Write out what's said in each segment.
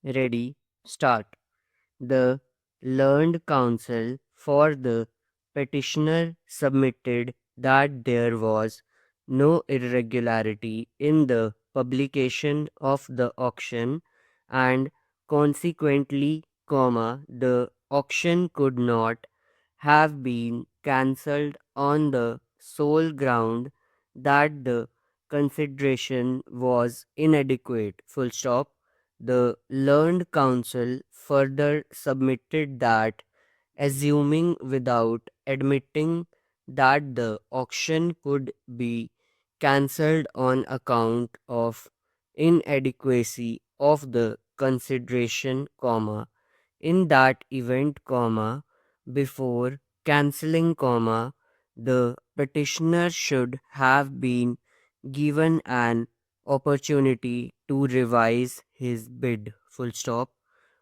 Ready, start. The learned counsel for the petitioner submitted that there was no irregularity in the publication of the auction and consequently, the auction could not have been cancelled on the sole ground that the consideration was inadequate. Full stop. The learned counsel further submitted that, assuming without admitting that the auction could be cancelled on account of inadequacy of the consideration, in that event, before cancelling, the petitioner should have been given an opportunity to revise his bid. Full stop.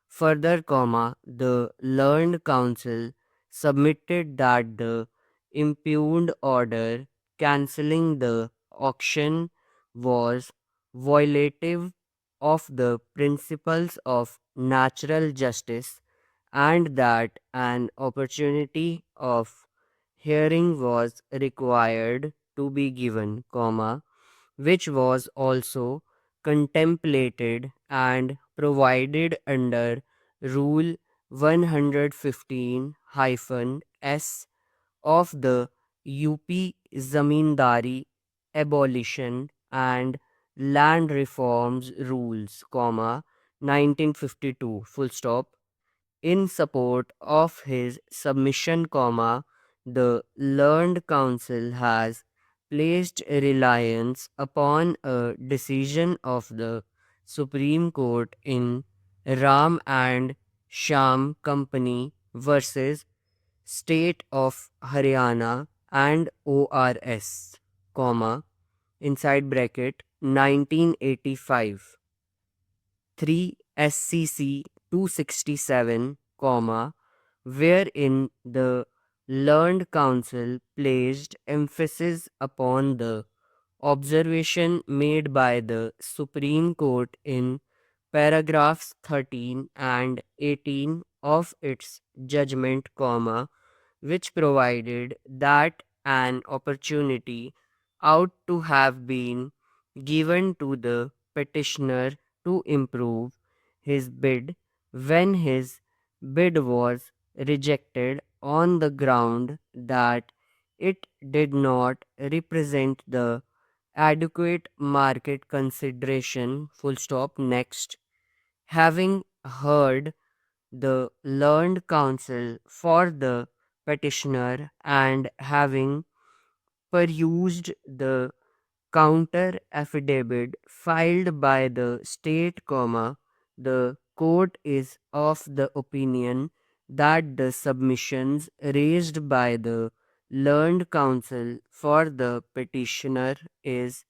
Further, the learned counsel submitted that the impugned order cancelling the auction was violative of the principles of natural justice and that an opportunity of hearing was required to be given, which was also contemplated and provided under Rule 115 S of the UP Zamindari Abolition and Land Reforms Rules, 1952, full stop. In support of his submission, the learned counsel has placed reliance upon a decision of the Supreme Court in Ram and Sham Company versus State of Haryana and ORS, inside bracket 1985. 3 SCC 267, wherein the learned counsel placed emphasis upon the observation made by the Supreme Court in paragraphs 13 and 18 of its judgment, which provided that an opportunity ought to have been given to the petitioner to improve his bid when his bid was rejected on the ground that it did not represent the adequate market consideration. Full stop. Next, having heard the learned counsel for the petitioner and having perused the counter affidavit filed by the state, the court is of the opinion that the submissions raised by the learned counsel for the petitioner is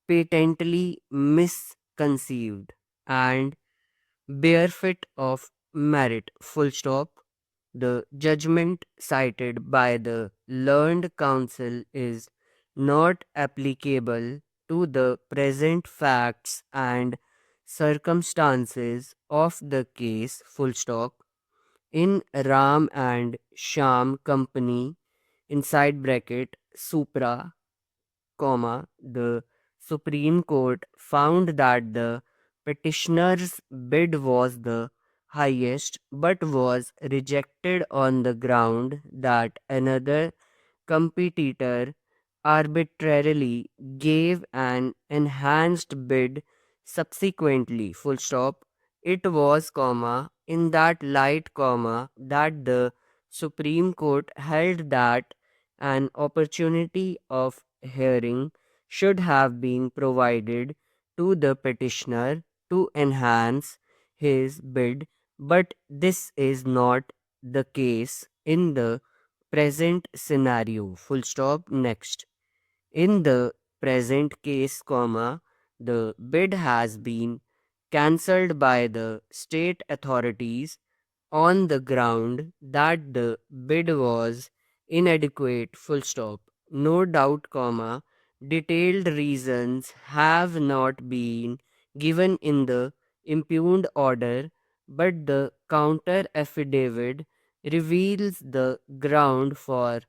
patently misconceived and barefoot of merit. Full stop. The judgment cited by the learned counsel is not applicable to the present facts and circumstances of the case. Full stop. In Ram and Sham Company, inside bracket Supra, the Supreme Court found that the petitioner's bid was the highest but was rejected on the ground that another competitor arbitrarily gave an enhanced bid subsequently. Full stop. It was, in that light, that the Supreme Court held that an opportunity of hearing should have been provided to the petitioner to enhance his bid, but this is not the case in the present scenario. Full stop. Next, in the present case, the bid has been cancelled by the state authorities on the ground that the bid was inadequate. Full stop. No doubt, detailed reasons have not been given in the impugned order, but the counter affidavit reveals the ground for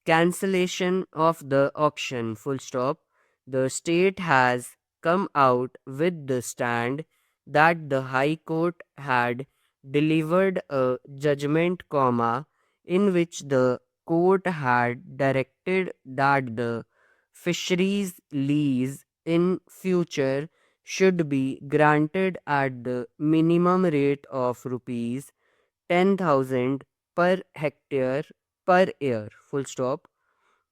cancellation of the auction. Full stop. The state has come out with the stand that the High Court had delivered a judgment, comma, in which the court had directed that the fisheries lease in future should be granted at the minimum rate of rupees 10,000 per hectare per year. Full stop.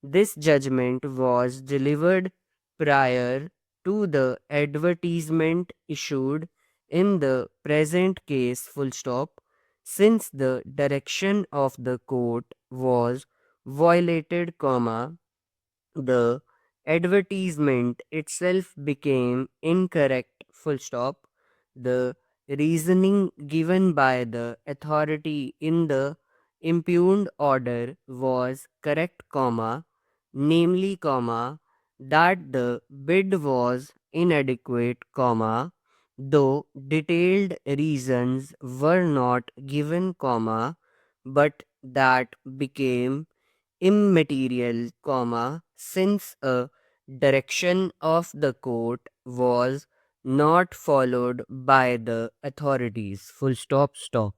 This judgment was delivered prior to the advertisement issued in the present case. Full stop. Since the direction of the court was violated, comma, the advertisement itself became incorrect. Full stop. The reasoning given by the authority in the impugned order was correct, comma, namely, comma, that the bid was inadequate, comma, though detailed reasons were not given, comma, but that became immaterial, comma, since a direction of the court was not followed by the authorities. Full stop. Stop.